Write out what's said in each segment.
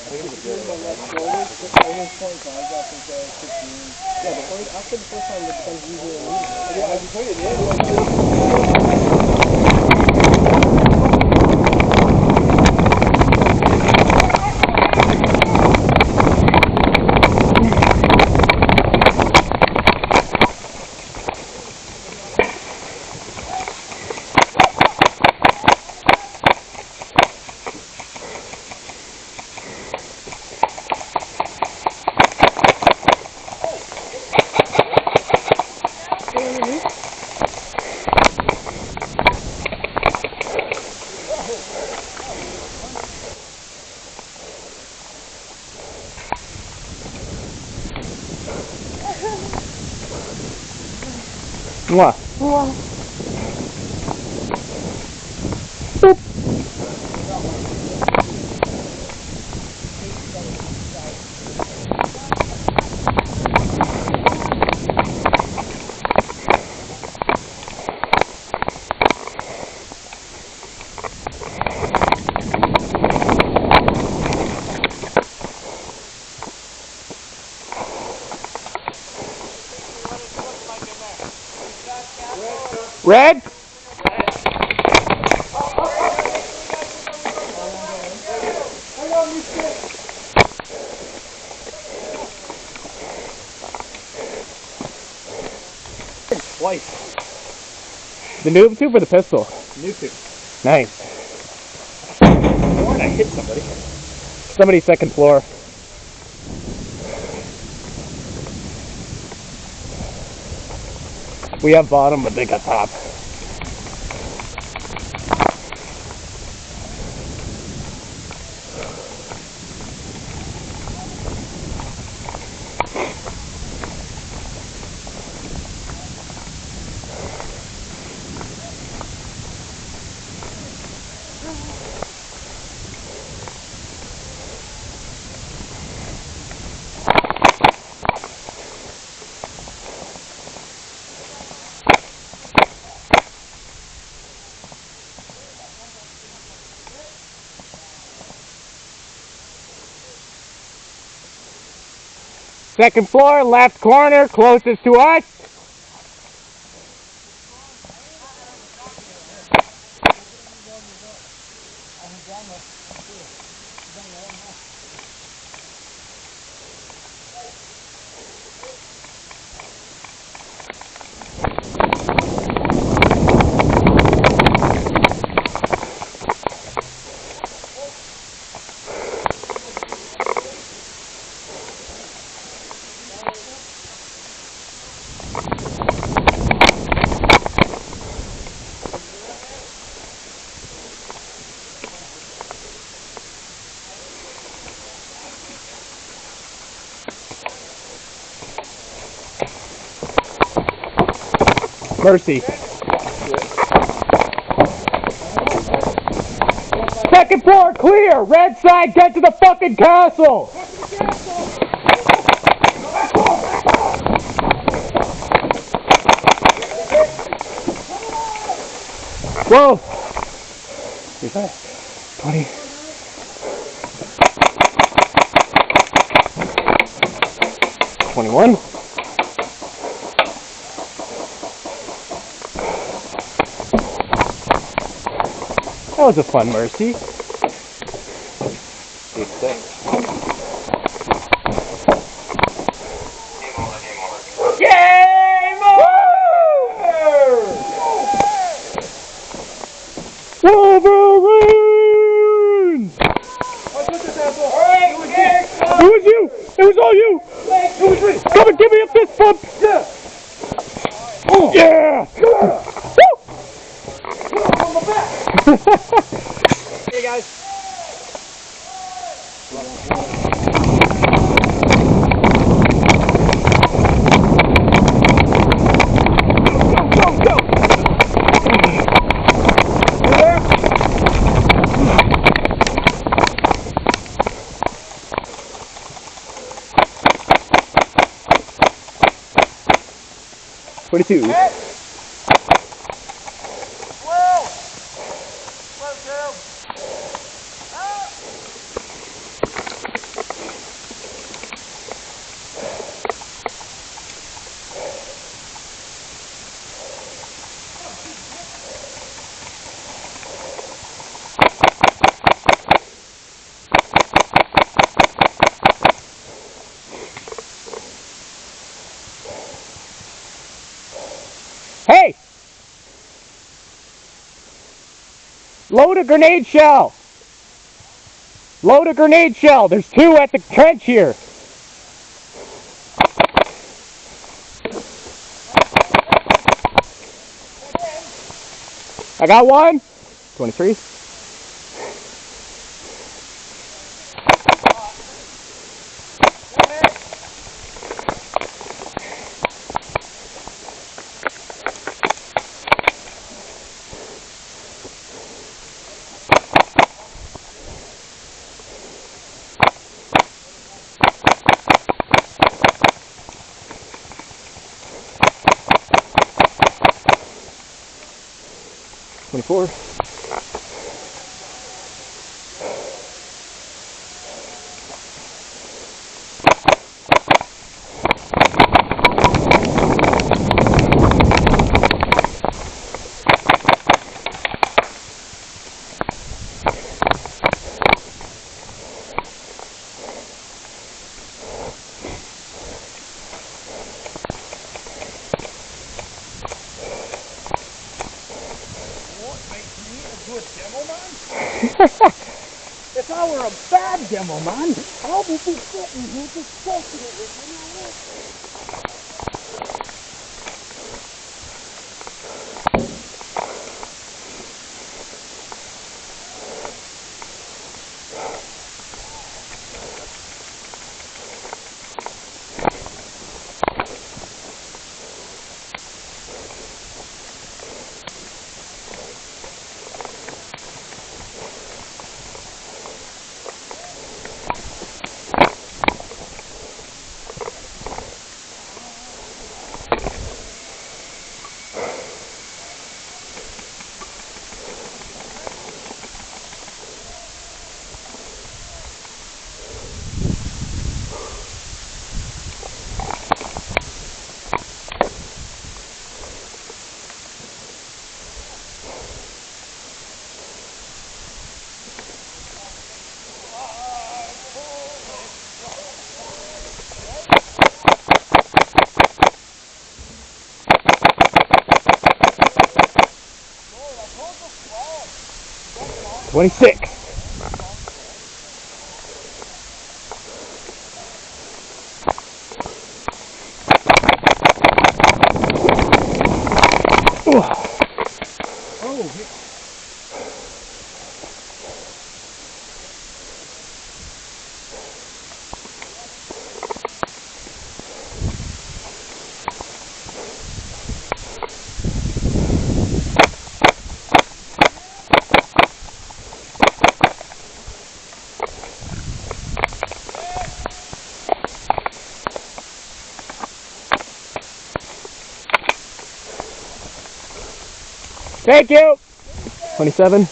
think it was good. Yeah, after the first time it becomes easier and easier. Yeah, I can tell you, Mwah. Mwah. Boop. Red? Twice. The noob tube or the pistol? Noob tube. Nice. I hit somebody. Somebody's second floor. We have bottom, but they got top. Second floor, left corner, closest to us. Mercy. Second floor clear. Red side, get to the fucking castle. Whoa. Here's that. 20. $21. That was a fun mercy. Game over! Wolverines! It was you! It was all you! Come and give me a fist bump! Yeah! Oh. Yeah! Woo! Hey guys. Go, go, go! 22. Load a grenade shell. Load a grenade shell. There's 2 at the trench here. I got 1. 23. Four. If I were a bad demo man, I would be sitting here just taking it with me. $26. Thank you. 27.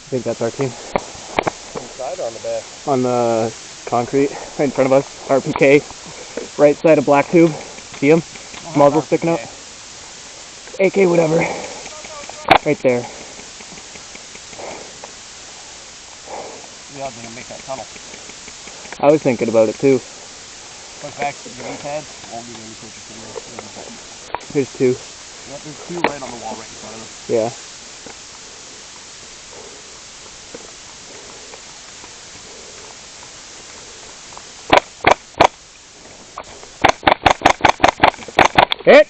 I think that's our team. Inside or on the back? On the concrete, right in front of us. RPK, right side of black tube. See him? Muzzle sticking up. AK, whatever. Right there. Yeah, they can make that tunnel. I was thinking about it too. Push back to the knee pads. Won't give you any purchase in there. There's 2. Yep, there's 2 right on the wall right in front of us. Yeah. Hit!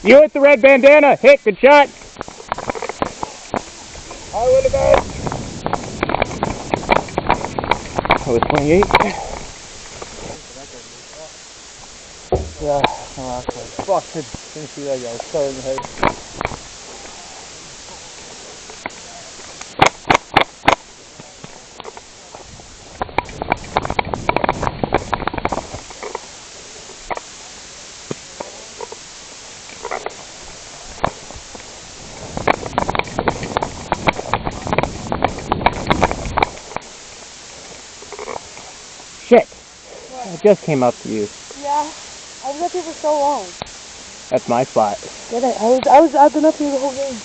You with the red bandana. Hit, good shot. I would have been. I was 28. Yeah, fuck, didn't see that guy. Sorry in the head. Shit. I just came up to you. Yeah, I was up here for so long. That's my spot. Get it? I've been up here the whole game.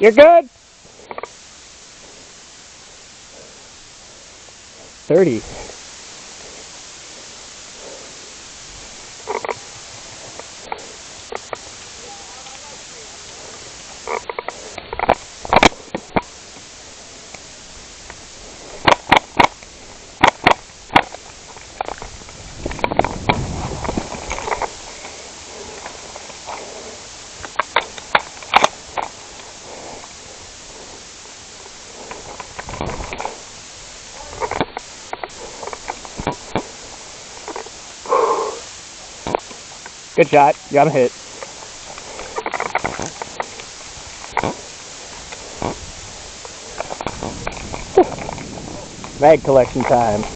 You're good. 30. Good shot. Got a hit. Mag collection time.